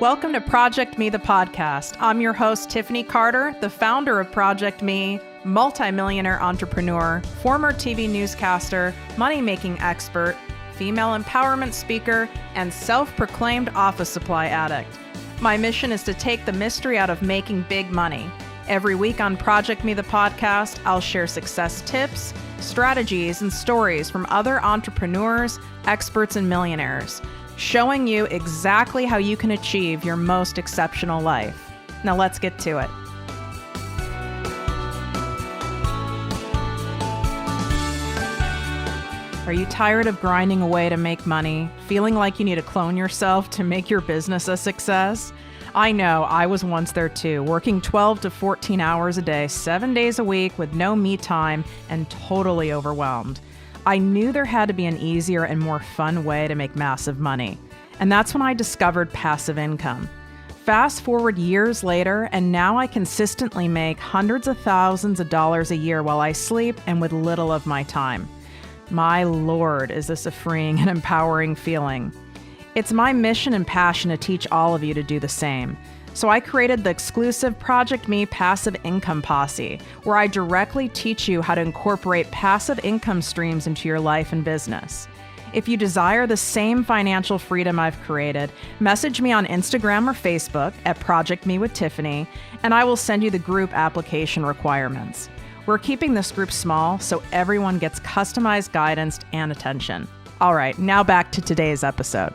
Welcome to ProjectME, the podcast. I'm your host, Tiffany Carter, the founder of ProjectME, multi-millionaire entrepreneur, former TV newscaster, money-making expert, female empowerment speaker, and self-proclaimed office supply addict. My mission is to take the mystery out of making big money. Every week on ProjectME, the podcast, I'll share success tips, strategies, and stories from other entrepreneurs, experts, and millionaires, showing you exactly how you can achieve your most exceptional life. Now let's get to it. Are you tired of grinding away to make money, feeling like you need to clone yourself to make your business a success? I know, I was once there too, working 12 to 14 hours a day, 7 days a week with no me time and totally overwhelmed. I knew there had to be an easier and more fun way to make massive money. And that's when I discovered passive income. Fast forward years later, and now I consistently make hundreds of thousands of dollars a year while I sleep and with little of my time. My Lord, is this a freeing and empowering feeling. It's my mission and passion to teach all of you to do the same. So I created the exclusive ProjectME Passive Income Posse, where I directly teach you how to incorporate passive income streams into your life and business. If you desire the same financial freedom I've created, message me on Instagram or Facebook at ProjectME with Tiffany, and I will send you the group application requirements. We're keeping this group small so everyone gets customized guidance and attention. All right, now back to today's episode.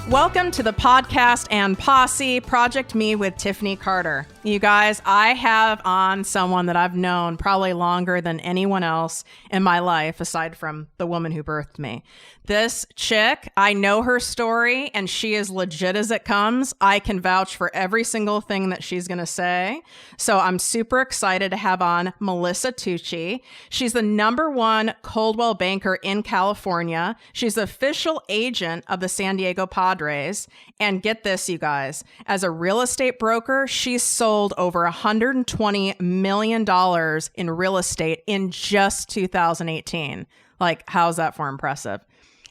Welcome to the podcast and posse, ProjectME with Tiffany Carter. You guys, I have on someone that I've known probably longer than anyone else in my life, aside from the woman who birthed me. This chick, I know her story, and she is legit as it comes. I can vouch for every single thing that she's going to say. So I'm super excited to have on Meliss Tucci. She's the #1 Coldwell banker in California. She's the official agent of the San Diego Padres. And get this, you guys, as a real estate broker, she's sold over $120 million in real estate in just 2018. Like, how's that for impressive?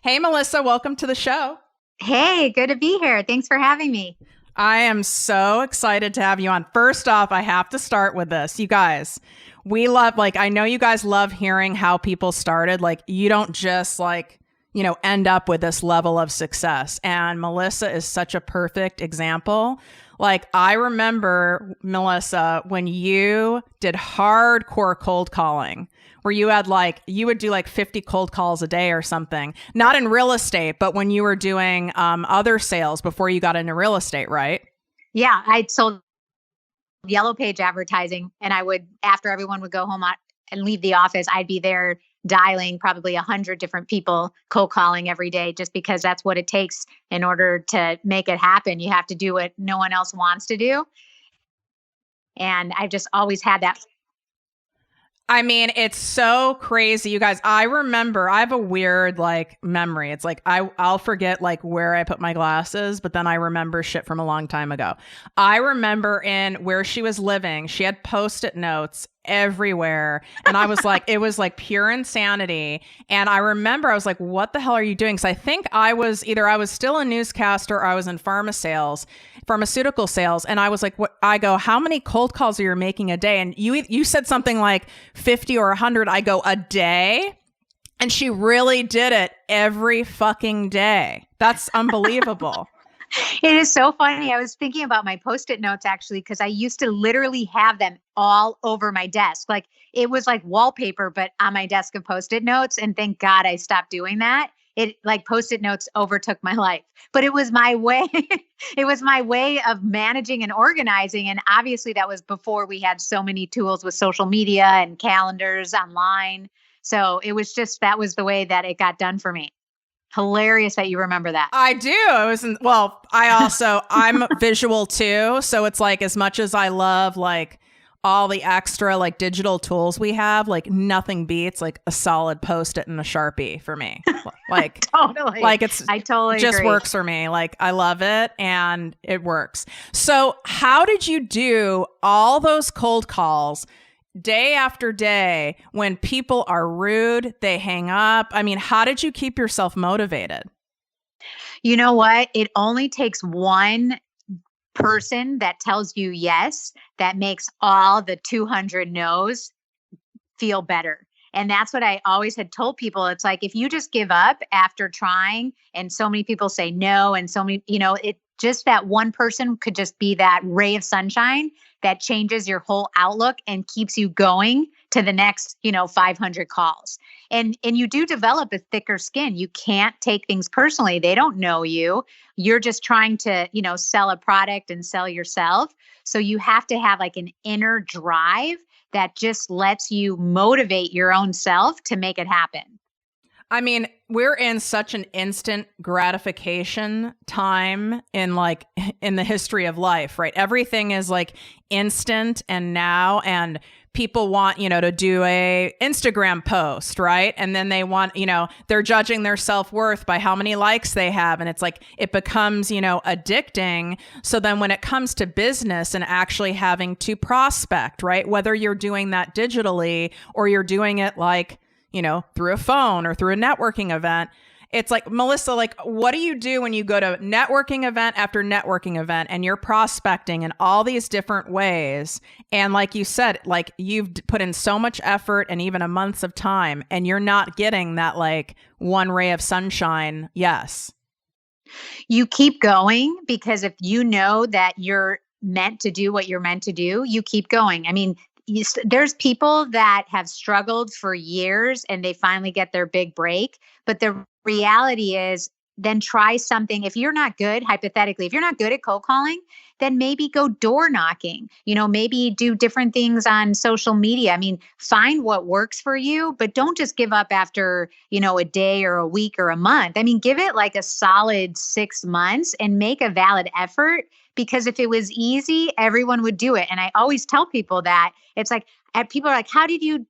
Hey, Melissa, welcome to the show. Hey, good to be here. Thanks for having me. I am so excited to have you on. First off, I have to start with this. You guys, we love, I know you guys love hearing how people started. You don't just end up with this level of success. And Melissa is such a perfect example. I remember, Melissa, when you did hardcore cold calling, where you had you would do 50 cold calls a day or something, not in real estate, but when you were doing other sales before you got into real estate, right? Yeah, I sold yellow page advertising, and I would, after everyone would go home and leave the office, I'd be there dialing probably 100 different people, cold calling every day, just because that's what it takes in order to make it happen. You have to do what no one else wants to do. And I've just always had that. I mean, it's so crazy, you guys. I remember, I have a weird memory. It's I'll forget where I put my glasses, but then I remember shit from a long time ago. I remember in where she was living, she had Post-it notes everywhere. And I was it was pure insanity. And I remember I was what the hell are you doing? Because I think I was still a newscaster or I was in pharmaceutical sales. And I was what? I go, how many cold calls are you making a day? And you said something 50 or 100. I go, a day? And she really did it every fucking day. That's unbelievable. It is so funny. I was thinking about my Post-it notes actually, because I used to literally have them all over my desk. It was like wallpaper, but on my desk of Post-it notes. And thank God I stopped doing that. It Post-it notes overtook my life, but it was my way. It was my way of managing and organizing. And obviously that was before we had so many tools with social media and calendars online. So it was that was the way that it got done for me. Hilarious that you remember that. I do. I'm visual too. So it's as much as I love all the extra digital tools we have, nothing beats a solid Post-it and a Sharpie for me. Totally. I totally just agree. Works for me. I love it and it works. So how did you do all those cold calls day after day, when people are rude, they hang up. I mean, how did you keep yourself motivated? You know what? It only takes one person that tells you yes that makes all the 200 no's feel better. And that's what I always had told people. It's like, if you just give up after trying and so many people say no, and so many, it just, that one person could just be that ray of sunshine that changes your whole outlook and keeps you going to the next, 500 calls. And you do develop a thicker skin. You can't take things personally. They don't know you. You're just trying to, sell a product and sell yourself. So you have to have like an inner drive that just lets you motivate your own self to make it happen. I mean, we're in such an instant gratification time in the history of life, right? Everything is like instant and now, and people want, to do a Instagram post, right? And then they want, they're judging their self-worth by how many likes they have. And it's like, it becomes, addicting. So then when it comes to business and actually having to prospect, right? Whether you're doing that digitally or you're doing it through a phone or through a networking event. It's like, Melissa, what do you do when you go to networking event after networking event and you're prospecting in all these different ways? And like you said, you've put in so much effort and even a months of time, and you're not getting that one ray of sunshine. Yes. You keep going, because if you know that you're meant to do what you're meant to do, you keep going. I mean, there's people that have struggled for years and they finally get their big break. But the reality is, then try something. If you're not good, hypothetically, if you're not good at cold calling, then maybe go door knocking, maybe do different things on social media. I mean, find what works for you, but don't just give up after, a day or a week or a month. I mean, give it like a solid 6 months and make a valid effort, because if it was easy, everyone would do it. And I always tell people that it's like, people are like, how did you,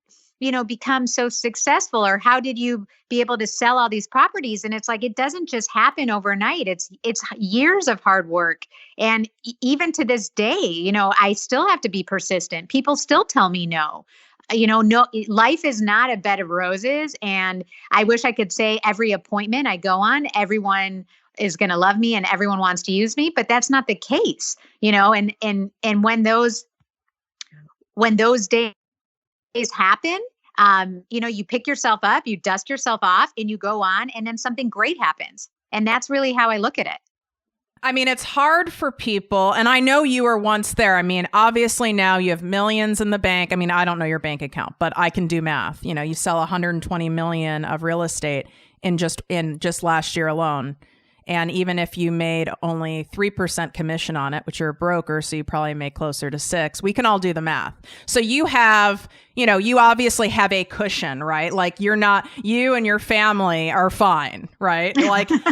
become so successful, or how did you be able to sell all these properties? And it's like, it doesn't just happen overnight. It's years of hard work. And even to this day, I still have to be persistent. People still tell me no. No, life is not a bed of roses. And I wish I could say every appointment I go on, everyone is going to love me and everyone wants to use me, but that's not the case, and when those days happen, you pick yourself up, you dust yourself off, and you go on, and then something great happens. And that's really how I look at it. I mean, it's hard for people, and I know you were once there. I mean, obviously now you have millions in the bank. I mean, I don't know your bank account, but I can do math. You sell 120 million of real estate in just last year alone. And even if you made only 3% commission on it, which you're a broker, so you probably make closer to 6, we can all do the math. So you have, you obviously have a cushion, right? You and your family are fine, right?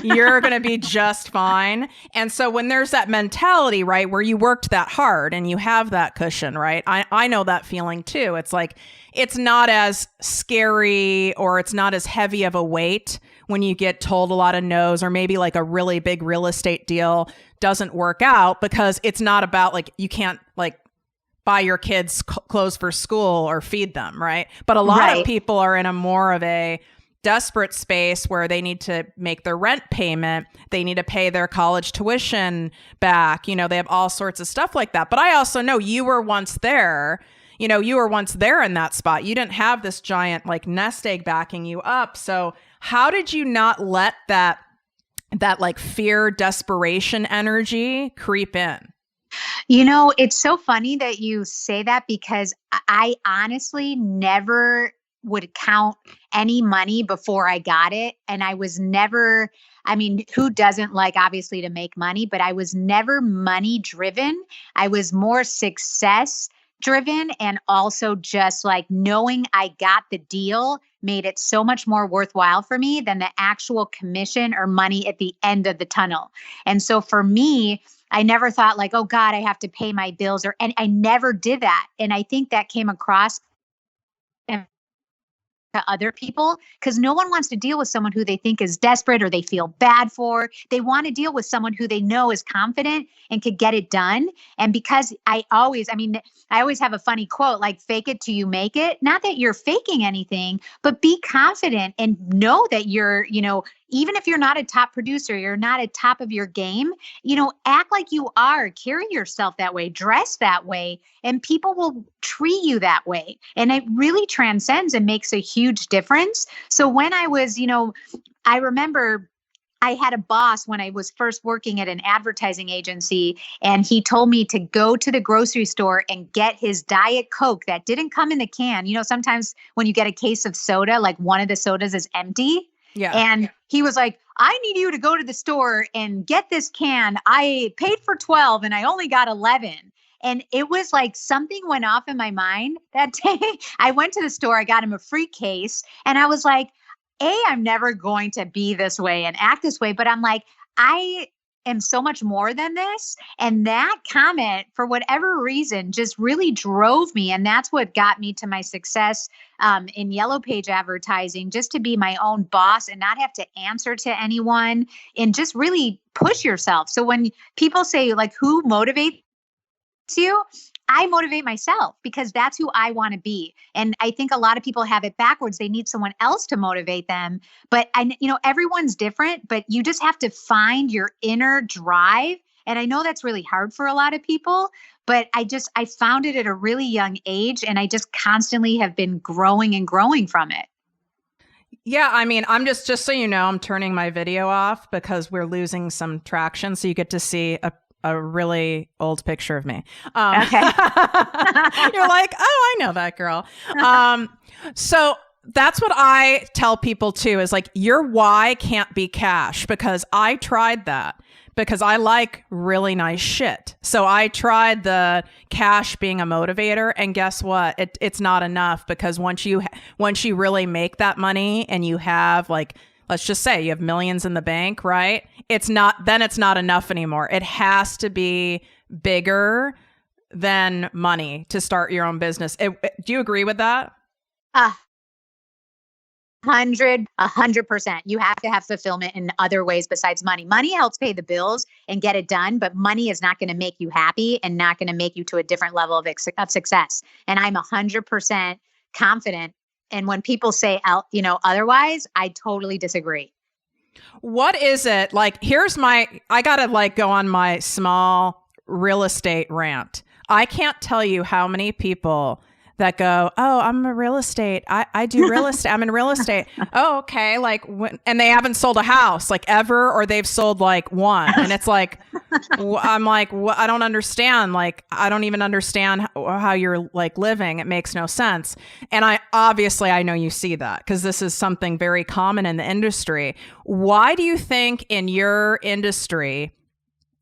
You're going to be just fine. And so when there's that mentality, right, where you worked that hard and you have that cushion, right? I know that feeling too. It's like, it's not as scary, or it's not as heavy of a weight when you get told a lot of no's, or maybe a really big real estate deal doesn't work out, because it's not about you can't buy your kids clothes for school or feed them, right? But a lot of people are in a more of a desperate space where they need to make their rent payment. They need to pay their college tuition back. They have all sorts of stuff like that. But I also know you were once there. You were once there in that spot. You didn't have this giant nest egg backing you up. So how did you not let that fear, desperation energy creep in? It's so funny that you say that, because I honestly never would count any money before I got it. And I was never, who doesn't obviously to make money, but I was never money driven. I was more success driven, and also just knowing I got the deal made it so much more worthwhile for me than the actual commission or money at the end of the tunnel. And so for me, I never thought oh God, I have to pay my bills, and I never did that. And I think that came across to other people because no one wants to deal with someone who they think is desperate or they feel bad for. They want to deal with someone who they know is confident and could get it done. And because I always have a funny quote like fake it till you make it. Not that you're faking anything, but be confident and know that you're, even if you're not a top producer, you're not at top of your game, act like you are, carry yourself that way, dress that way, and people will treat you that way. And it really transcends and makes a huge difference. So when I was, I remember I had a boss when I was first working at an advertising agency, and he told me to go to the grocery store and get his Diet Coke that didn't come in the can. Sometimes when you get a case of soda, like one of the sodas is empty. Yeah. And he was like, I need you to go to the store and get this can. I paid for 12 and I only got 11. And it was like something went off in my mind that day. I went to the store, I got him a free case, and I was like, I'm never going to be this way and act this way. But I'm like, I am so much more than this. And that comment, for whatever reason, just really drove me. And that's what got me to my success in Yellow Page advertising, just to be my own boss and not have to answer to anyone and just really push yourself. So when people say, like, who motivates you? I motivate myself because that's who I want to be. And I think a lot of people have it backwards. They need someone else to motivate them. But everyone's different, but you just have to find your inner drive. And I know that's really hard for a lot of people, but I found it at a really young age, and I just constantly have been growing and growing from it. Yeah, I'm just so you know, I'm turning my video off because we're losing some traction. So you get to see a really old picture of me. Okay. You're like, oh, I know that girl. So that's what I tell people too, is like, your why can't be cash, because I tried that because I like really nice shit. So I tried the cash being a motivator, and guess what? It's not enough, because once you really make that money and you have, like, let's just say you have millions in the bank, right? It's not enough anymore. It has to be bigger than money to start your own business. Do you agree with that? 100%. You have to have fulfillment in other ways besides money. Money helps pay the bills and get it done, but money is not going to make you happy and not going to make you to a different level of success. And I'm 100% confident. And when people say, otherwise, I totally disagree. What is it? Like, I got to like go on my small real estate rant. I can't tell you how many people that go, oh, I'm a real estate. I do real estate. I'm in real estate. Oh, okay. Like, and they haven't sold a house like ever, or they've sold like one. And it's like, I'm like, I don't understand. Like, I don't even understand how you're like living. It makes no sense. And I know you see that because this is something very common in the industry. Why do you think in your industry,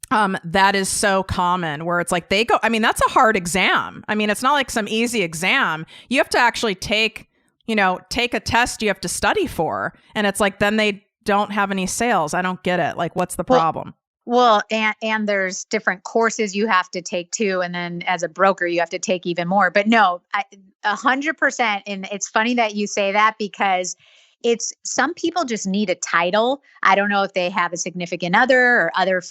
that is so common, where it's like that's a hard exam. It's not like some easy exam. You have to actually take a test you have to study for. And it's like, then they don't have any sales. I don't get it. Like, what's the problem? Well, and there's different courses you have to take too. And then as a broker, you have to take even more. But no, 100%. And it's funny that you say that, because some people just need a title. I don't know if they have a significant other or other,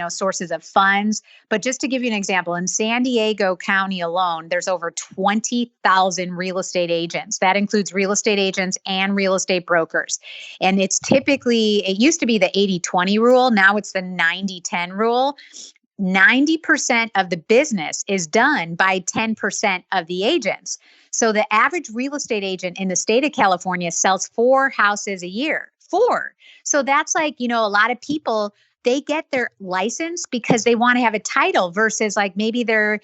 sources of funds. But just to give you an example, in San Diego County alone, there's over 20,000 real estate agents. That includes real estate agents and real estate brokers. And it used to be the 80-20 rule. Now it's the 90-10 rule. 90% of the business is done by 10% of the agents. So the average real estate agent in the state of California sells 4 houses a year. 4. So that's like, a lot of people, they get their license because they want to have a title versus like maybe they're,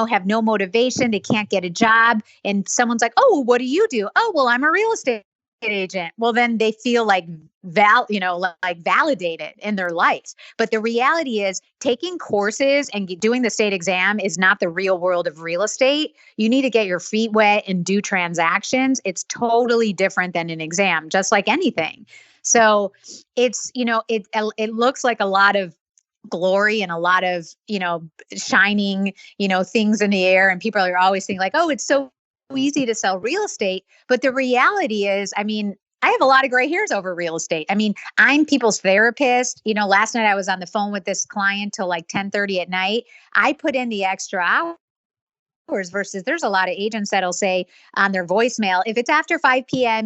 have no motivation. They can't get a job. And someone's like, oh, what do you do? Oh, well, I'm a real estate agent. Well, then they feel like validated in their life. But the reality is, taking courses and doing the state exam is not the real world of real estate. You need to get your feet wet and do transactions. It's totally different than an exam, just like anything. So it's, it looks like a lot of glory and a lot of, shining, things in the air. And people are always thinking like, oh, it's so easy to sell real estate. But the reality is, I mean, I have a lot of gray hairs over real estate. I mean, I'm people's therapist. Last night I was on the phone with this client till like 10:30 at night. I put in the extra hours versus there's a lot of agents that'll say on their voicemail, if it's after 5 p.m.,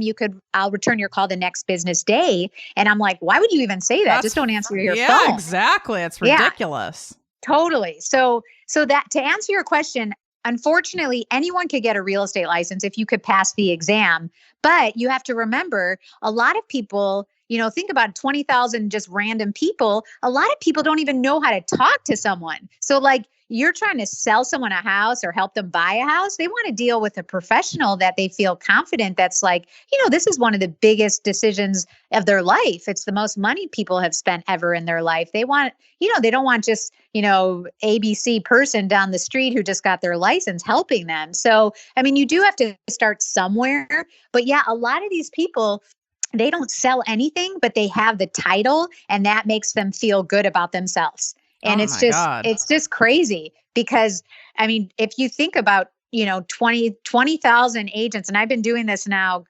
I'll return your call the next business day. And I'm like, why would you even say that? Just don't answer your phone. Yeah, exactly. It's ridiculous. Yeah, totally. So that to answer your question, unfortunately, anyone could get a real estate license if you could pass the exam. But you have to remember, a lot of people, think about 20,000 just random people. A lot of people don't even know how to talk to someone. So like you're trying to sell someone a house or help them buy a house. They want to deal with a professional that they feel confident. That's like, this is one of the biggest decisions of their life. It's the most money people have spent ever in their life. They want, they don't want just, ABC person down the street who just got their license helping them. So, I mean, you do have to start somewhere. But yeah, a lot of these people, they don't sell anything, but they have the title, and that makes them feel good about themselves. And it's just crazy because, I mean, if you think about, 20,000 agents, and I've been doing this now,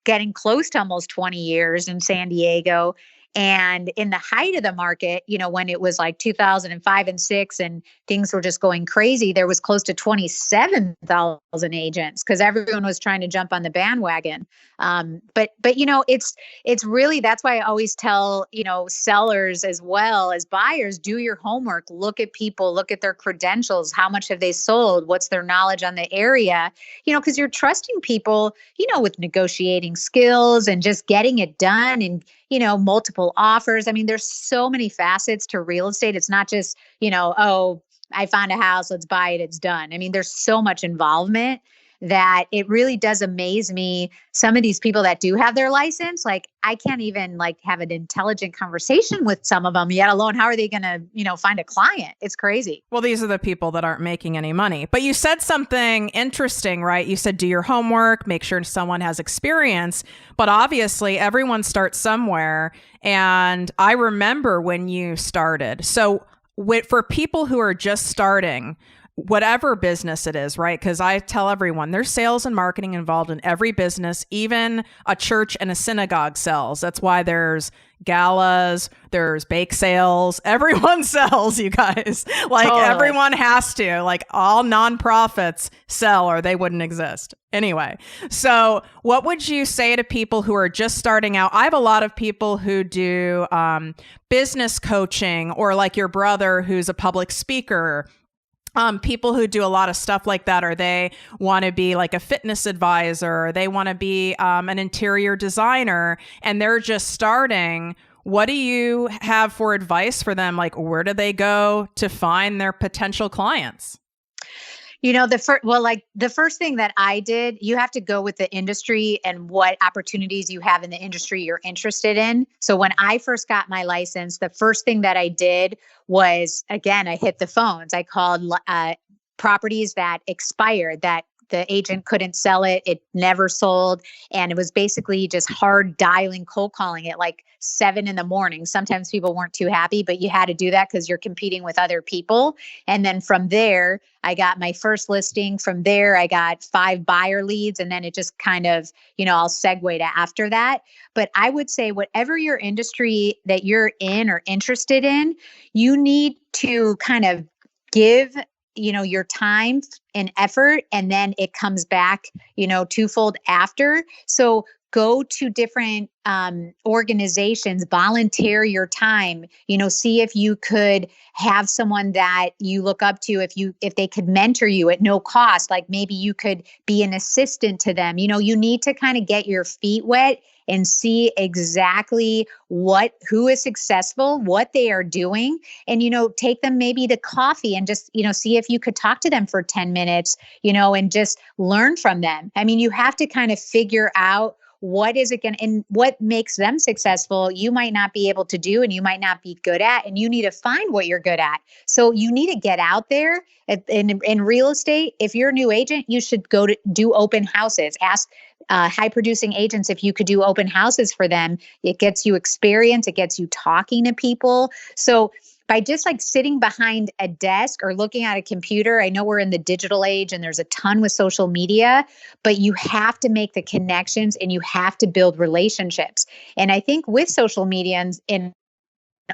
getting close to almost 20 years in San Diego. And in the height of the market, when it was like 2005 and 6 and things were just going crazy, there was close to 27,000 agents because everyone was trying to jump on the bandwagon. But it's really, that's why I always tell, sellers as well as buyers, do your homework, look at people, look at their credentials. How much have they sold? What's their knowledge on the area? Because you're trusting people, with negotiating skills and just getting it done and, multiple offers. I mean, there's so many facets to real estate. It's not just, oh, I found a house, let's buy it, it's done. I mean, there's so much involvement that it really does amaze me. Some of these people that do have their license, like I can't even like have an intelligent conversation with some of them, yet alone how are they going to, find a client? It's crazy. Well, these are the people that aren't making any money. But you said something interesting, right? You said do your homework, make sure someone has experience. But obviously everyone starts somewhere. And I remember when you started. So for people who are just starting, whatever business it is, right? Because I tell everyone there's sales and marketing involved in every business, even a church and a synagogue sells. That's why there's galas, there's bake sales. Everyone sells, you guys. Like totally. Everyone has to, like all nonprofits sell or they wouldn't exist. Anyway, so what would you say to people who are just starting out? I have a lot of people who do business coaching, or like your brother who's a public speaker. People who do a lot of stuff like that, or they want to be like a fitness advisor, or they want to be an interior designer, and they're just starting. What do you have for advice for them? Like, where do they go to find their potential clients? The first thing that I did, you have to go with the industry and what opportunities you have in the industry you're interested in. So when I first got my license, the first thing that I did was, again, I hit the phones. I called properties that expired, that the agent couldn't sell it. It never sold. And it was basically just hard dialing, cold calling at like 7 a.m. Sometimes people weren't too happy, but you had to do that because you're competing with other people. And then from there, I got my first listing. From there, I got 5 buyer leads. And then it just kind of, I'll segue to after that. But I would say whatever your industry that you're in or interested in, you need to kind of give your time and effort, and then it comes back, twofold after. So go to different organizations, volunteer your time, see if you could have someone that you look up to, if they could mentor you at no cost, like maybe you could be an assistant to them. You need to kind of get your feet wet and see exactly who is successful, what they are doing, and, take them maybe to coffee and just, see if you could talk to them for 10 minutes, and just learn from them. I mean, you have to kind of figure out what is it going and what makes them successful. You might not be able to do, and you might not be good at, and you need to find what you're good at. So you need to get out there in real estate. If you're a new agent, you should go to do open houses. Ask high producing agents if you could do open houses for them. It gets you experience. It gets you talking to people. So by just like sitting behind a desk or looking at a computer. I know we're in the digital age and there's a ton with social media, but you have to make the connections and you have to build relationships. And I think with social media and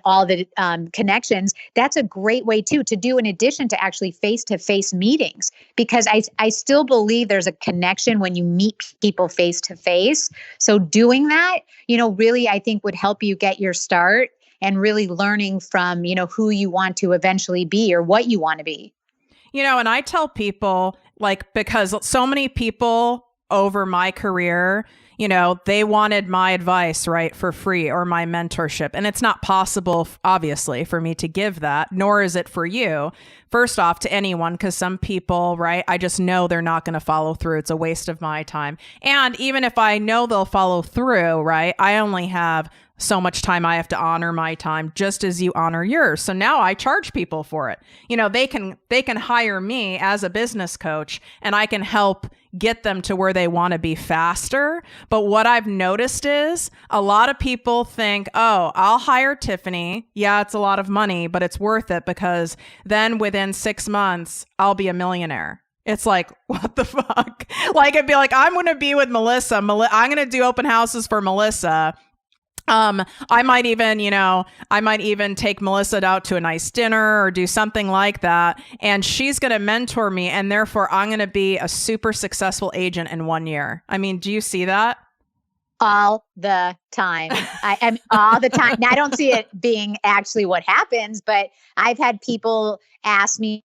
all the connections, that's a great way too to do in addition to actually face-to-face meetings, because I still believe there's a connection when you meet people face-to-face. So doing that, really I think would help you get your start and really learning from, who you want to eventually be or what you want to be. And I tell people, like, because so many people over my career, they wanted my advice, right, for free, or my mentorship. And it's not possible, obviously, for me to give that, nor is it for you, first off, to anyone, because some people, right, I just know they're not going to follow through. It's a waste of my time. And even if I know they'll follow through, right, I only have so much time. I have to honor my time just as you honor yours. So now I charge people for it. They can hire me as a business coach and I can help get them to where they want to be faster. But what I've noticed is a lot of people think, oh, I'll hire Tiffany. Yeah, it's a lot of money, but it's worth it because then within 6 months, I'll be a millionaire. It's like, what the fuck? Like, it'd be like, I'm going to be with Melissa. I'm going to do open houses for Melissa. I might even take Melissa out to a nice dinner or do something like that. And she's going to mentor me. And therefore I'm going to be a super successful agent in 1 year. I mean, do you see that? All the time. I am all the time. Now, I don't see it being actually what happens, but I've had people ask me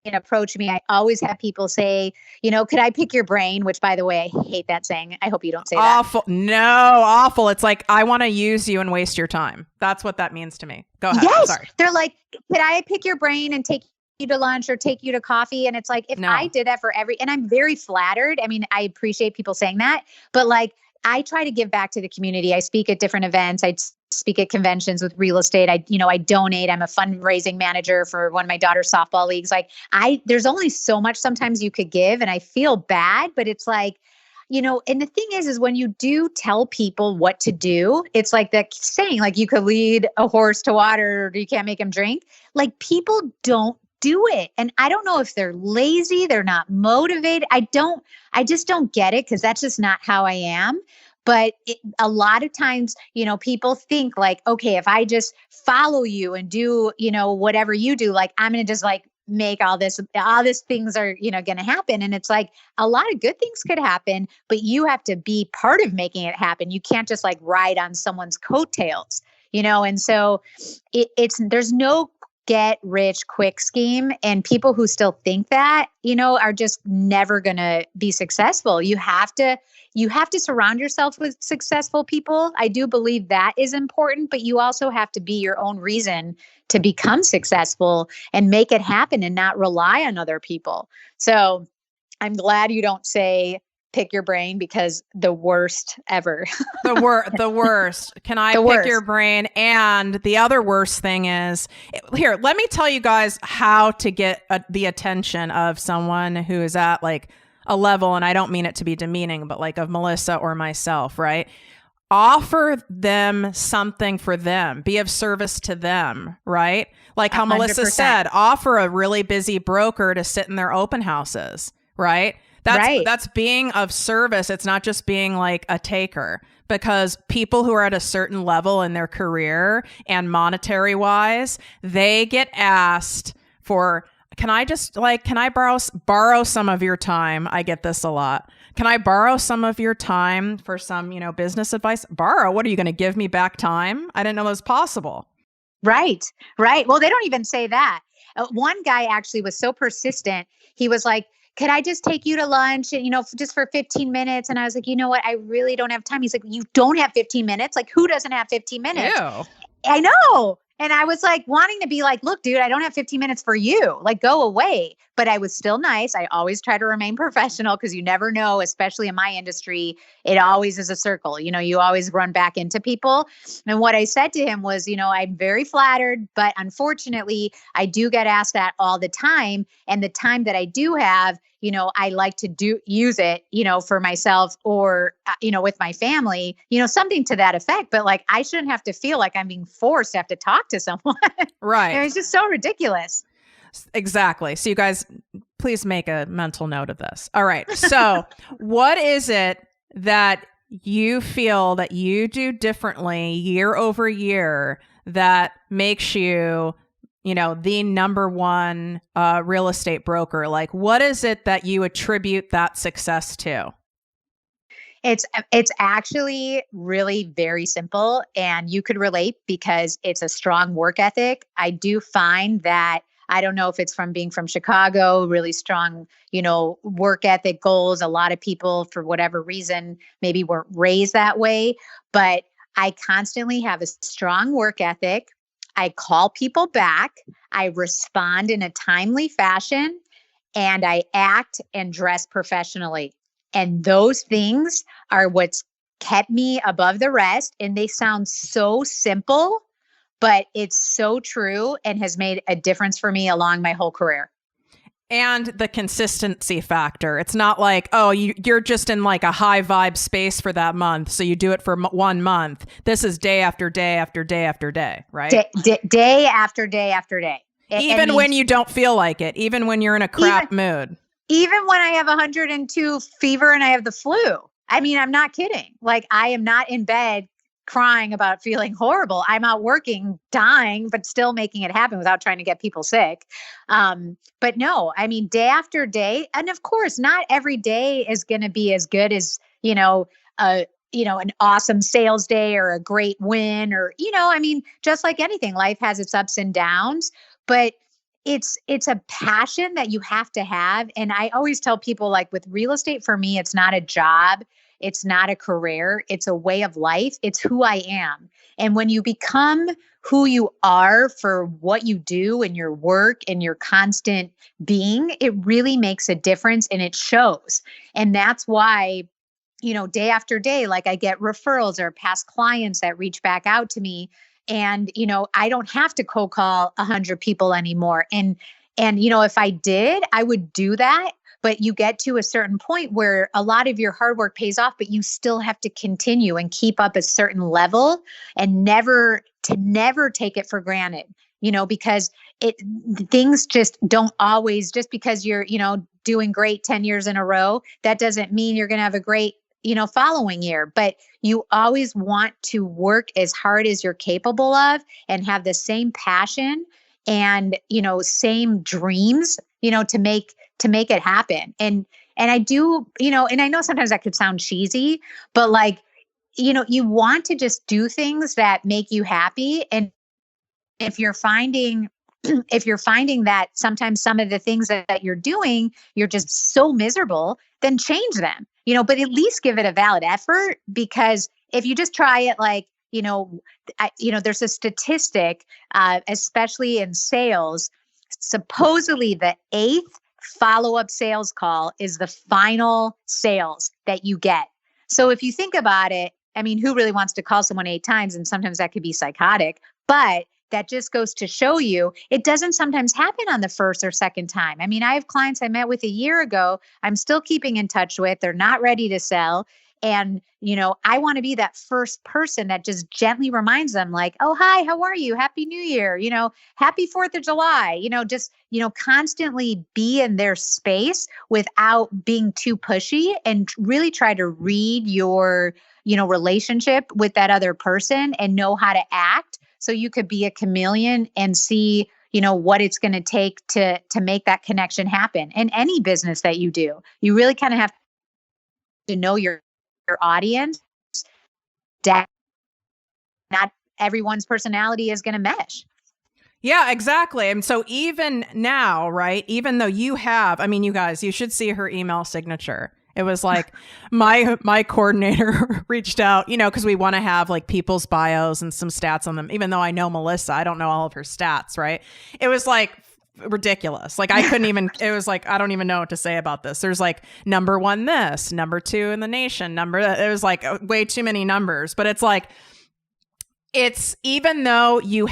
and approach me. I always have people say, could I pick your brain? Which, by the way, I hate that saying. I hope you don't say that. Awful. No, awful. It's like, I want to use you and waste your time. That's what that means to me. Go ahead. Yes. Sorry. They're like, could I pick your brain and take you to lunch or take you to coffee? And it's like, if I did that for and I'm very flattered. I mean, I appreciate people saying that, but like, I try to give back to the community. I speak at different events. I speak at conventions with real estate. I donate. I'm a fundraising manager for one of my daughter's softball leagues. Like there's only so much sometimes you could give, and I feel bad, but it's like, and the thing is when you do tell people what to do, it's like that saying, like, you could lead a horse to water, or you can't make him drink. Like, people don't do it. And I don't know if they're lazy, they're not motivated. I just don't get it, because that's just not how I am. But a lot of times, people think like, okay, if I just follow you and do, whatever you do, like, I'm going to just like make all these things are, going to happen. And it's like, a lot of good things could happen, but you have to be part of making it happen. You can't just like ride on someone's coattails, and so there's no get rich quick scheme, and people who still think that, are just never going to be successful. You have to surround yourself with successful people. I do believe that is important, but you also have to be your own reason to become successful and make it happen and not rely on other people. So I'm glad you don't say pick your brain, because the worst ever. The worst. Can I pick your brain? And the other worst thing is, here, let me tell you guys how to get the attention of someone who is at like a level, and I don't mean it to be demeaning, but like of Melissa or myself, right? Offer them something for them. Be of service to them, right? Like how 100%. Melissa said, offer a really busy broker to sit in their open houses, right? That's being of service. It's not just being like a taker, because people who are at a certain level in their career and monetary wise, they get asked for, can I borrow some of your time? I get this a lot. Can I borrow some of your time for some, business advice? Borrow? What, are you going to give me back time? I didn't know it was possible. Right. Well, they don't even say that. One guy actually was so persistent. He was like, could I just take you to lunch and, just for 15 minutes? And I was like, you know what? I really don't have time. He's like, you don't have 15 minutes? Like, who doesn't have 15 minutes? Ew. I know. And I was like wanting to be like, look, dude, I don't have 15 minutes for you. Like, go away. But I was still nice. I always try to remain professional, because you never know, especially in my industry, it always is a circle. You always run back into people. And what I said to him was, I'm very flattered, but unfortunately, I do get asked that all the time. And the time that I do have, I like to use it, for myself or, with my family, something to that effect. But like, I shouldn't have to feel like I'm being forced to have to talk to someone. Right. It's just so ridiculous. Exactly. So you guys, please make a mental note of this. All right. So what is it that you feel that you do differently year over year that makes you, the number one real estate broker? Like, what is it that you attribute that success to? It's actually really very simple, and you could relate because it's a strong work ethic. I do find that, I don't know if it's from being from Chicago, really strong, work ethic goals. A lot of people, for whatever reason, maybe weren't raised that way, but I constantly have a strong work ethic. I call people back. I respond in a timely fashion, and I act and dress professionally. And those things are what's kept me above the rest. And they sound so simple, but it's so true and has made a difference for me along my whole career. And the consistency factor. It's not like, oh, you're just in like a high vibe space for that month, so you do it for 1 month. This is day after day after day after day, right? Day after day after day. Even when you don't feel like it, even when you're in a crap mood. Even when I have 102 fever and I have the flu. I mean, I'm not kidding. Like, I am not in bed crying about feeling horrible. I'm out working, dying, but still making it happen without trying to get people sick. But no, I mean, day after day. And of course, not every day is going to be as good as, an awesome sales day or a great win or, I mean, just like anything, life has its ups and downs, but it's a passion that you have to have. And I always tell people, like, with real estate, for me, it's not a job. It's not a career. It's a way of life. It's who I am. And when you become who you are for what you do and your work and your constant being, it really makes a difference and it shows. And that's why, day after day, like, I get referrals or past clients that reach back out to me. And, I don't have to cold call 100 people anymore. And, if I did, I would do that. But you get to a certain point where a lot of your hard work pays off, but you still have to continue and keep up a certain level and never take it for granted, because things just don't always, just because you're, doing great 10 years in a row, that doesn't mean you're going to have a great, following year. But you always want to work as hard as you're capable of and have the same passion and, same dreams, to make it happen. And I do, and I know sometimes that could sound cheesy, but like, you want to just do things that make you happy. And if you're finding that sometimes some of the things that you're doing, you're just so miserable, then change them, but at least give it a valid effort. Because if you just try it, like, there's a statistic, especially in sales, supposedly the 8th follow-up sales call is the final sales that you get. So if you think about it, I mean, who really wants to call someone 8 times? And sometimes that could be psychotic, but that just goes to show you it doesn't sometimes happen on the first or second time. I mean, I have clients I met with a year ago, I'm still keeping in touch with, they're not ready to sell. And, I want to be that first person that just gently reminds them, like, oh, hi, how are you? Happy New Year, happy 4th of July, just, constantly be in their space without being too pushy and really try to read your, relationship with that other person and know how to act. So you could be a chameleon and see, what it's going to take to make that connection happen. In any business that you do, you really kind of have to know your audience. Not everyone's personality is going to mesh. Yeah, exactly. And so even now, right, even though you have, I mean, you guys, you should see her email signature. It was like my coordinator reached out, because we want to have like people's bios and some stats on them. Even though I know Melissa, I don't know all of her stats, right? It was like ridiculous. Like, I couldn't even, it was like, I don't even know what to say about this. There's like number 1 this, number 2 in the nation, it was like way too many numbers. But it's like, It's even though you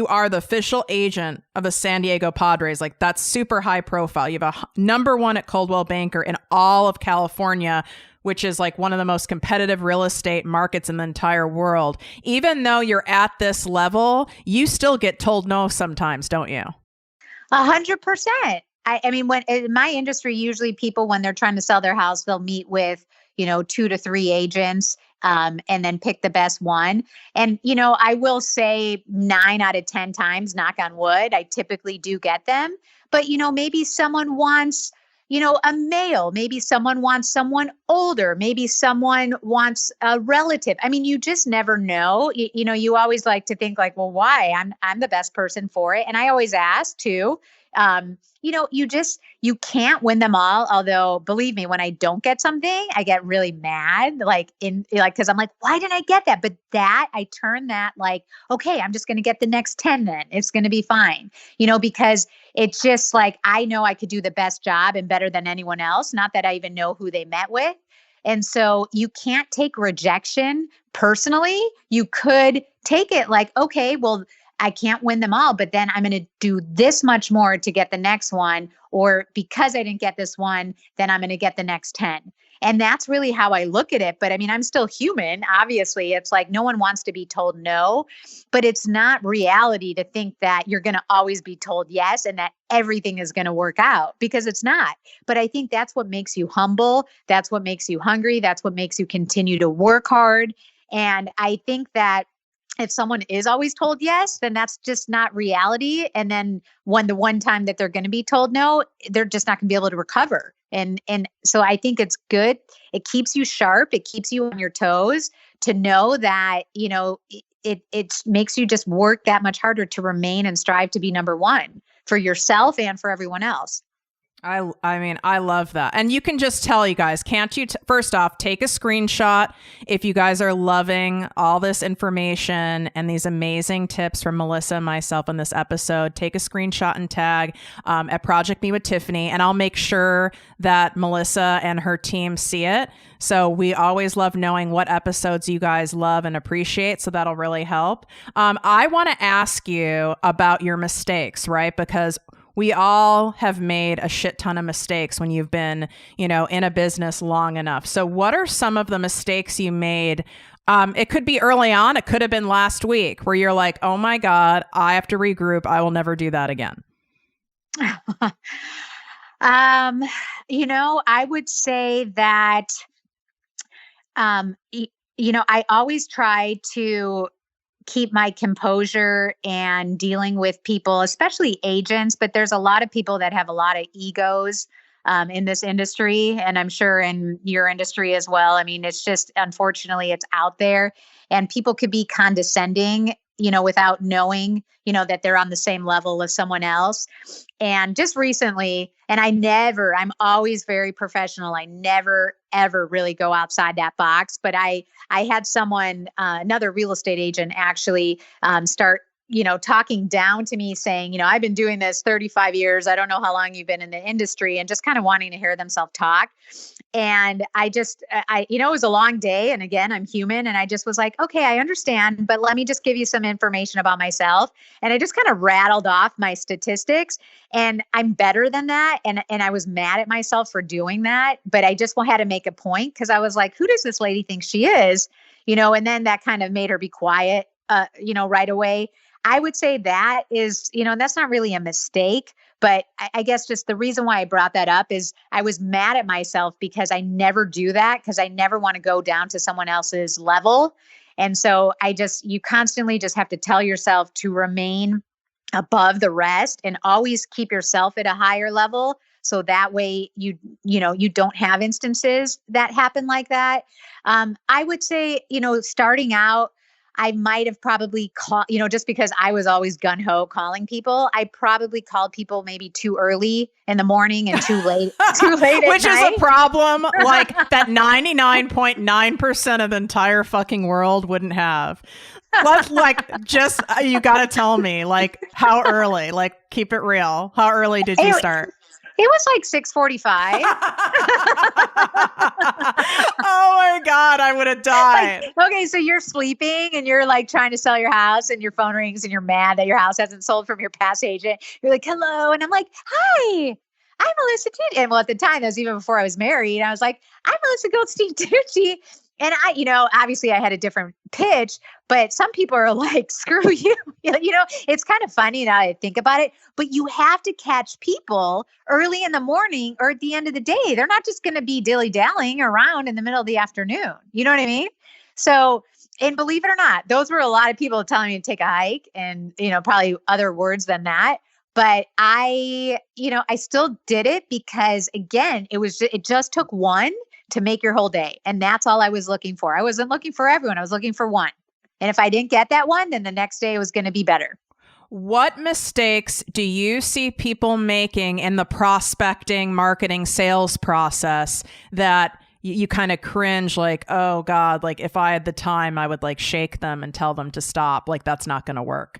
are the official agent of the San Diego Padres. Like, that's super high profile. You have a number one at Coldwell Banker in all of California, which is like one of the most competitive real estate markets in the entire world. Even though you're at this level, you still get told no sometimes, don't you? 100%. I mean, when in my industry, usually people, when they're trying to sell their house, they'll meet with, 2 to 3 agents, and then pick the best one. And, I will say 9 out of 10 times, knock on wood, I typically do get them. But, maybe someone wants, a male, maybe someone wants someone older, maybe someone wants a relative. I mean, you just never know. You always like to think like, well, why? I'm the best person for it. And I always ask too. You can't win them all. Although, believe me, when I don't get something, I get really mad, because I'm like, why didn't I get that? But I turn that like, okay, I'm just going to get the next 10 then. It's going to be fine, because it's just like, I know I could do the best job and better than anyone else. Not that I even know who they met with. And so you can't take rejection personally. You could take it like, okay, well, I can't win them all, but then I'm going to do this much more to get the next one. Or because I didn't get this one, then I'm going to get the next 10. And that's really how I look at it. But I mean, I'm still human. Obviously, it's like no one wants to be told no, but it's not reality to think that you're going to always be told yes and that everything is going to work out, because it's not. But I think that's what makes you humble. That's what makes you hungry. That's what makes you continue to work hard. And I think that if someone is always told yes, then that's just not reality. And then when the one time that they're going to be told no, they're just not going to be able to recover. And so I think it's good. It keeps you sharp. It keeps you on your toes to know that, it makes you just work that much harder to remain and strive to be number one for yourself and for everyone else. I mean, I love that. And you can just tell, you guys, can't you, first off, take a screenshot if you guys are loving all this information and these amazing tips from Melissa and myself in this episode. Take a screenshot and tag at Project Me with Tiffany, and I'll make sure that Melissa and her team see it. So we always love knowing what episodes you guys love and appreciate. So that'll really help. I want to ask you about your mistakes, right? Because we all have made a shit ton of mistakes when you've been, in a business long enough. So what are some of the mistakes you made? It could be early on. It could have been last week where you're like, oh my God, I have to regroup. I will never do that again. I would say that, I always try to keep my composure and dealing with people, especially agents, but there's a lot of people that have a lot of egos in this industry. And I'm sure in your industry as well. I mean, it's just, unfortunately, it's out there, and people could be condescending, without knowing, that they're on the same level as someone else. And just recently, and I'm always very professional. I never, ever really go outside that box. But I had someone, another real estate agent actually start, talking down to me saying, I've been doing this 35 years. I don't know how long you've been in the industry, and just kind of wanting to hear themselves talk. And I it was a long day. And again, I'm human. And I just was like, okay, I understand, but let me just give you some information about myself. And I just kind of rattled off my statistics, and I'm better than that. And I was mad at myself for doing that, but I just had to make a point, because I was like, who does this lady think she is? And then that kind of made her be quiet, right away. I would say that is, that's not really a mistake, but I guess just the reason why I brought that up is I was mad at myself because I never do that, because I never want to go down to someone else's level. And so you constantly just have to tell yourself to remain above the rest and always keep yourself at a higher level. So that way you don't have instances that happen like that. I would say, starting out, I might have probably called, just because I was always gun-ho calling people, I probably called people maybe too early in the morning and too late Which is a problem like that 99.9% of the entire fucking world wouldn't have. Let's you got to tell me how early, keep it real. How early did you start? It was like 6:45. Oh my God, I would have died. Okay, so you're sleeping and you're like trying to sell your house and your phone rings and you're mad that your house hasn't sold from your past agent. You're like, hello. And I'm like, hi, I'm Melissa Tucci. And well, at the time, that was even before I was married. I was like, I'm Melissa Goldstein Tucci. And obviously I had a different pitch, but some people are like, screw you. It's kind of funny now I think about it, but you have to catch people early in the morning or at the end of the day. They're not just going to be dilly-dallying around in the middle of the afternoon. You know what I mean? So, and believe it or not, those were a lot of people telling me to take a hike and, probably other words than that. But I still did it because again, it just took one to make your whole day. And that's all I was looking for. I wasn't looking for everyone. I was looking for one. And if I didn't get that one, then the next day it was going to be better. What mistakes do you see people making in the prospecting, marketing, sales process that you kind of cringe like, oh God, like if I had the time, I would like shake them and tell them to stop. Like that's not going to work.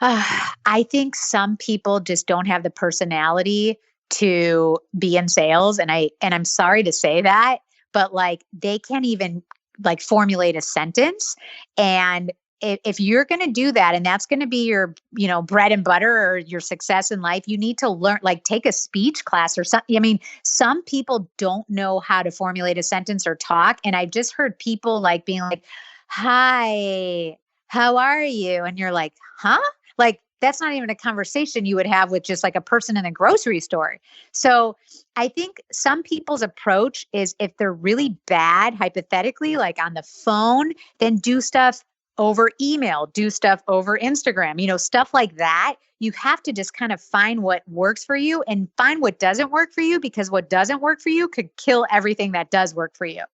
I think some people just don't have the personality to be in sales. And I'm sorry to say that, but like they can't even like formulate a sentence. And if you're going to do that and that's going to be your, bread and butter or your success in life, you need to learn, like take a speech class or something. I mean, some people don't know how to formulate a sentence or talk. And I've just heard people like being like, hi, how are you? And you're like, huh? Like, that's not even a conversation you would have with just like a person in a grocery store. So I think some people's approach is if they're really bad, hypothetically, like on the phone, then do stuff over email, do stuff over Instagram, stuff like that. You have to just kind of find what works for you and find what doesn't work for you, because what doesn't work for you could kill everything that does work for you.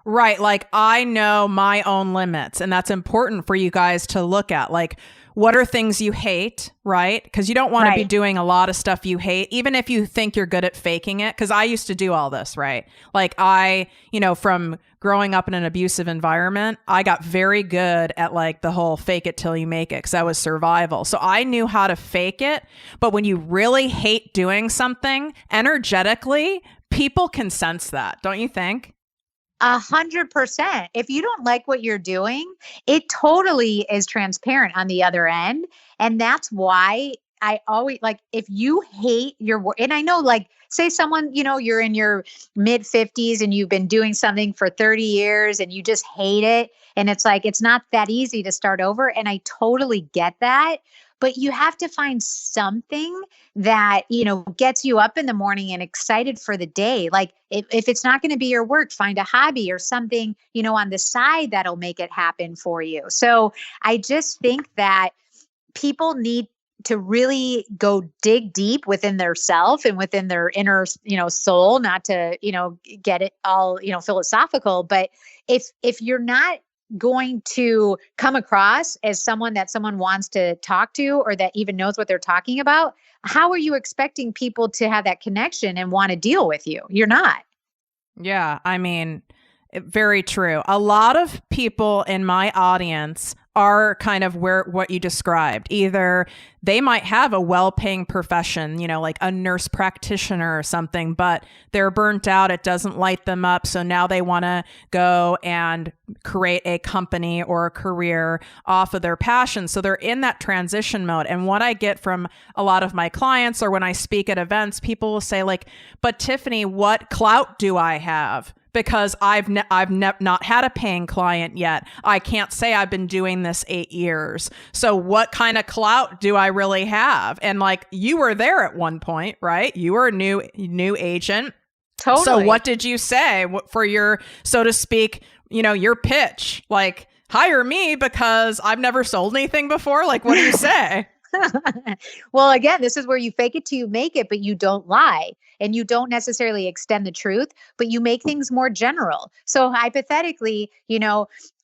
Right. Like I know my own limits, and that's important for you guys to look at. Like, what are things you hate, right? Because you don't want to be doing a lot of stuff you hate, even if you think you're good at faking it. Because I used to do all this, right? Like from growing up in an abusive environment, I got very good at like the whole fake it till you make it, because that was survival. So I knew how to fake it. But when you really hate doing something energetically, people can sense that, don't you think? 100%. If you don't like what you're doing, it totally is transparent on the other end. And that's why I always like, if you hate your work, and I know like, say someone, you're in your mid 50s and you've been doing something for 30 years and you just hate it. And it's like, it's not that easy to start over. And I totally get that. But you have to find something that, gets you up in the morning and excited for the day. Like if it's not going to be your work, find a hobby or something, on the side that'll make it happen for you. So I just think that people need to really go dig deep within their self and within their inner, soul, not to, get it all, philosophical. But if you're not going to come across as someone that someone wants to talk to or that even knows what they're talking about, how are you expecting people to have that connection and want to deal with you? You're not. Yeah, I mean, very true. A lot of people in my audience are kind of what you described. Either they might have a well-paying profession, like a nurse practitioner or something, but they're burnt out. It doesn't light them up. So now they want to go and create a company or a career off of their passion. So they're in that transition mode. And what I get from a lot of my clients or when I speak at events, people will say like, but Tiffany, what clout do I have? Because I've not had a paying client yet. I can't say I've been doing this 8 years. So what kind of clout do I really have? And like you were there at one point, right? You were a new agent. Totally. So what did you say for your, so to speak, your pitch? Like, hire me because I've never sold anything before. Like, what do you say? Well, again, this is where you fake it till you make it, but you don't lie and you don't necessarily extend the truth, but you make things more general. So hypothetically,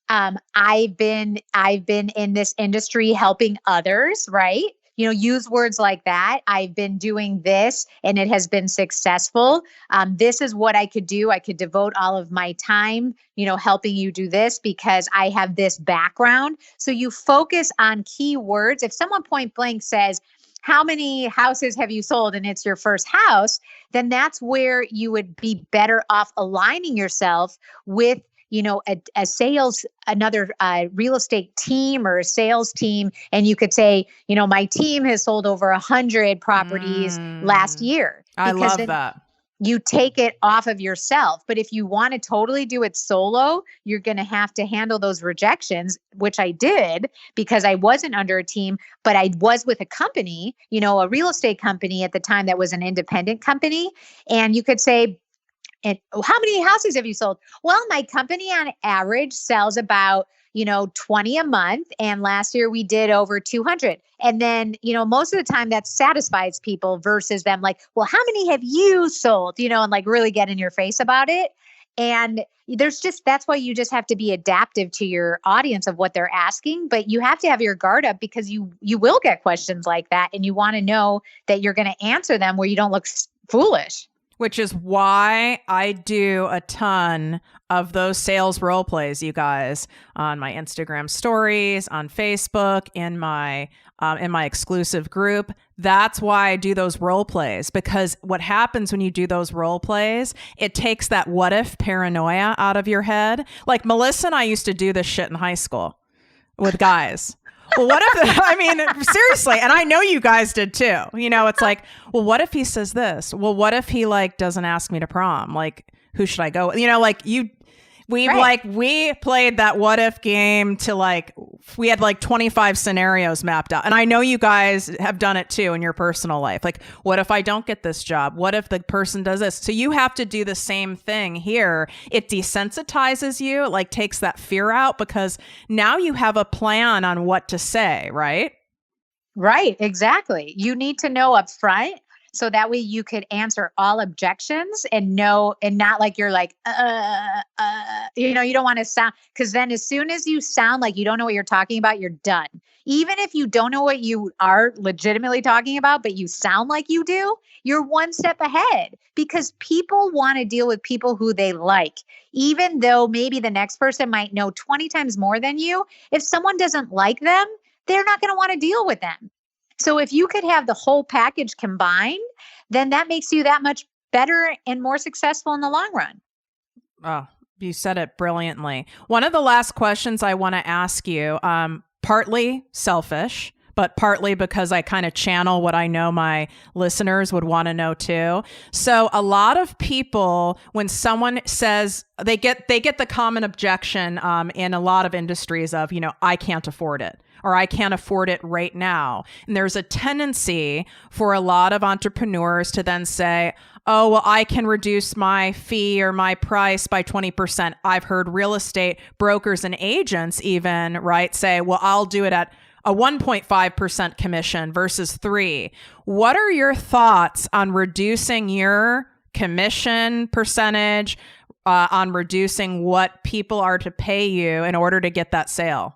I've been in this industry helping others, right? Use words like that. I've been doing this and it has been successful. This is what I could do. I could devote all of my time, helping you do this because I have this background. So you focus on key words. If someone point blank says, how many houses have you sold and it's your first house, then that's where you would be better off aligning yourself with, a sales, another real estate team or a sales team. And you could say, my team has sold over 100 properties last year. I Because love that. you take it off of yourself. But if you want to totally do it solo, you're going to have to handle those rejections, which I did because I wasn't under a team, but I was with a company, a real estate company at the time that was an independent company. And you could say, how many houses have you sold? Well, my company on average sells about 20 a month. And last year we did over 200. And then, most of the time that satisfies people versus them like, well, how many have you sold, and like really get in your face about it. And that's why you just have to be adaptive to your audience of what they're asking, but you have to have your guard up because you will get questions like that. And you want to know that you're going to answer them where you don't look foolish. Which is why I do a ton of those sales role plays, you guys, on my Instagram stories, on Facebook, in my exclusive group. That's why I do those role plays, because what happens when you do those role plays, it takes that what if paranoia out of your head. Like Meliss and I used to do this shit in high school with guys. Well, what if, seriously, and I know you guys did too. It's like, well, what if he says this? Well, what if he doesn't ask me to prom? Like, who should I go with? We played that what if game to we had 25 scenarios mapped out. And I know you guys have done it too in your personal life. Like, what if I don't get this job? What if the person does this? So you have to do the same thing here. It desensitizes you, takes that fear out because now you have a plan on what to say, right? Right, exactly. You need to know up front. So that way you could answer all objections and not like you're like, you don't want to sound, because then as soon as you sound like you don't know what you're talking about, you're done. Even if you don't know what you are legitimately talking about, but you sound like you do, you're one step ahead because people want to deal with people who they like. Even though maybe the next person might know 20 times more than you, if someone doesn't like them, they're not going to want to deal with them. So if you could have the whole package combined, then that makes you that much better and more successful in the long run. Oh, you said it brilliantly. One of the last questions I want to ask you, partly selfish, but partly because I kind of channel what I know my listeners would want to know too. So a lot of people, when someone says they get the common objection in a lot of industries of, I can't afford it, or I can't afford it right now. And there's a tendency for a lot of entrepreneurs to then say, oh, well, I can reduce my fee or my price by 20%. I've heard real estate brokers and agents even, right, say, well, I'll do it at a 1.5% commission versus 3. What are your thoughts on reducing your commission percentage, on reducing what people are to pay you in order to get that sale?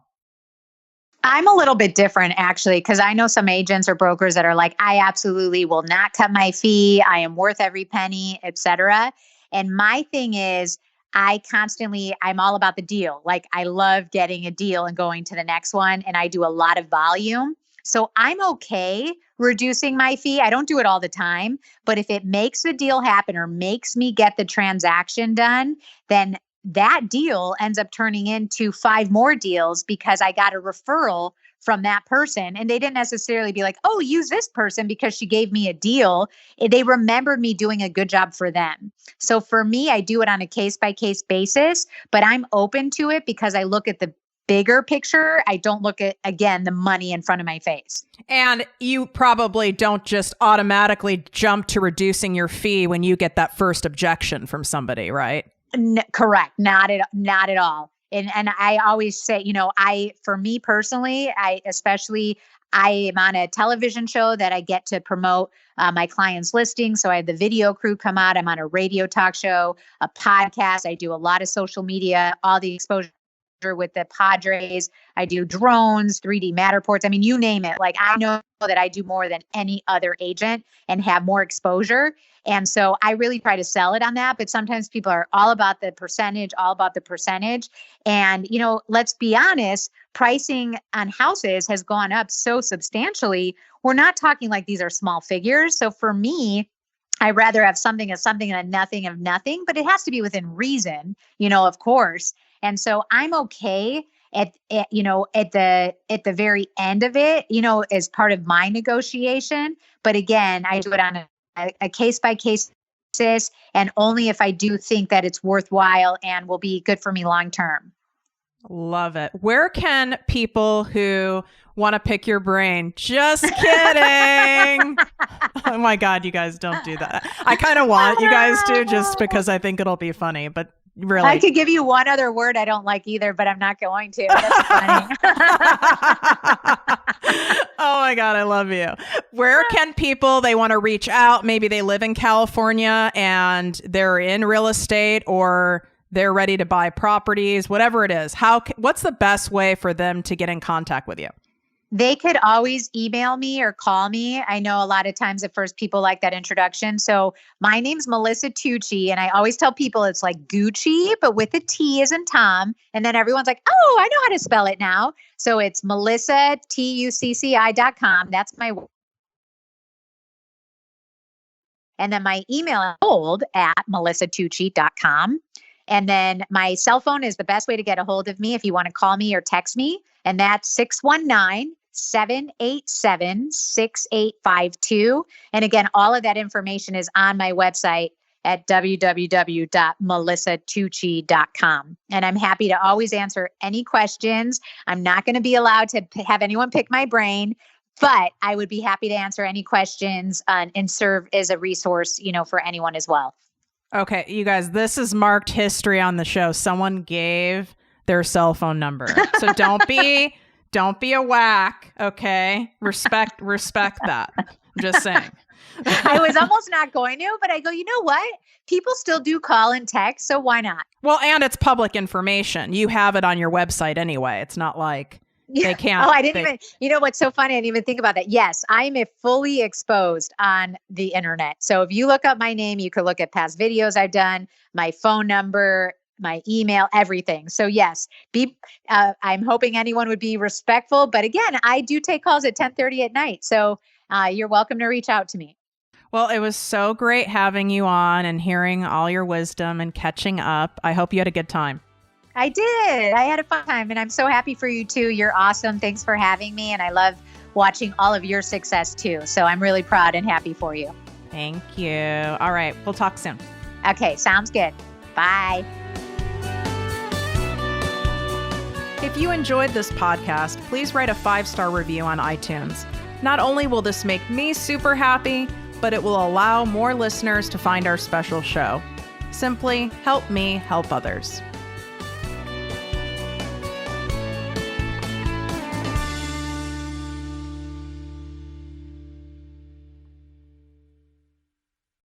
I'm a little bit different actually, because I know some agents or brokers that are like, I absolutely will not cut my fee. I am worth every penny, etc. And my thing is, I'm all about the deal. Like I love getting a deal and going to the next one. And I do a lot of volume. So I'm okay reducing my fee. I don't do it all the time, but if it makes the deal happen or makes me get the transaction done, then that deal ends up turning into 5 more deals because I got a referral from that person. And they didn't necessarily be like, oh, use this person because she gave me a deal. They remembered me doing a good job for them. So for me, I do it on a case-by-case basis, but I'm open to it because I look at the bigger picture. I don't look at, again, the money in front of my face. And you probably don't just automatically jump to reducing your fee when you get that first objection from somebody, right? Correct. Not at all. And I always say, for me personally, I am on a television show that I get to promote my clients' listings. So I have the video crew come out. I'm on a radio talk show, a podcast. I do a lot of social media, all the exposure with the Padres. I do drones, 3D Matterports. I mean, you name it. Like, I know that I do more than any other agent and have more exposure. And so I really try to sell it on that. But sometimes people are all about the percentage, all about the percentage. And, let's be honest, pricing on houses has gone up so substantially. We're not talking like these are small figures. So for me, I'd rather have something of something than nothing of nothing, but it has to be within reason, of course. And so I'm okay at the very end of it, as part of my negotiation. But again, I do it on a case by case basis, and only if I do think that it's worthwhile and will be good for me long term. Love it. Where can people who want to pick your brain? Just kidding. Oh my God, you guys don't do that. I kind of want you guys to, just because I think it'll be funny, but really. I could give you one other word I don't like either, but I'm not going to. That's funny. Oh my God, I love you. Where can people, they want to reach out? Maybe they live in California and they're in real estate, or they're ready to buy properties, whatever it is. What's the best way for them to get in contact with you? They could always email me or call me. I know a lot of times at first people like that introduction. So my name's Melissa Tucci, and I always tell people it's like Gucci, but with a T as in Tom. And then everyone's like, oh, I know how to spell it now. So it's Melissa, TUCCI.com. That's my. And then my email is hold at melissatucci.com. And then my cell phone is the best way to get a hold of me if you want to call me or text me. And that's 619-787-6852. And again, all of that information is on my website at www.melissatucci.com. And I'm happy to always answer any questions. I'm not going to be allowed to have anyone pick my brain, but I would be happy to answer any questions and serve as a resource, for anyone as well. Okay, you guys, this is marked history on the show. Someone gave their cell phone number. So don't be a whack, okay? Respect that. I'm just saying. I was almost not going to, but I go, you know what? People still do call and text, so why not? Well, and it's public information. You have it on your website anyway. It's not like they can't. Oh, I didn't even, what's so funny? I didn't even think about that. Yes, I'm fully exposed on the internet. So if you look up my name, you could look at past videos I've done, my phone number, my email, everything. So yes, I'm hoping anyone would be respectful. But again, I do take calls at 10:30 at night. So you're welcome to reach out to me. Well, it was so great having you on and hearing all your wisdom and catching up. I hope you had a good time. I did. I had a fun time, and I'm so happy for you too. You're awesome. Thanks for having me. And I love watching all of your success too. So I'm really proud and happy for you. Thank you. All right. We'll talk soon. Okay. Sounds good. Bye. If you enjoyed this podcast, please write a 5-star review on iTunes. Not only will this make me super happy, but it will allow more listeners to find our special show. Simply help me help others.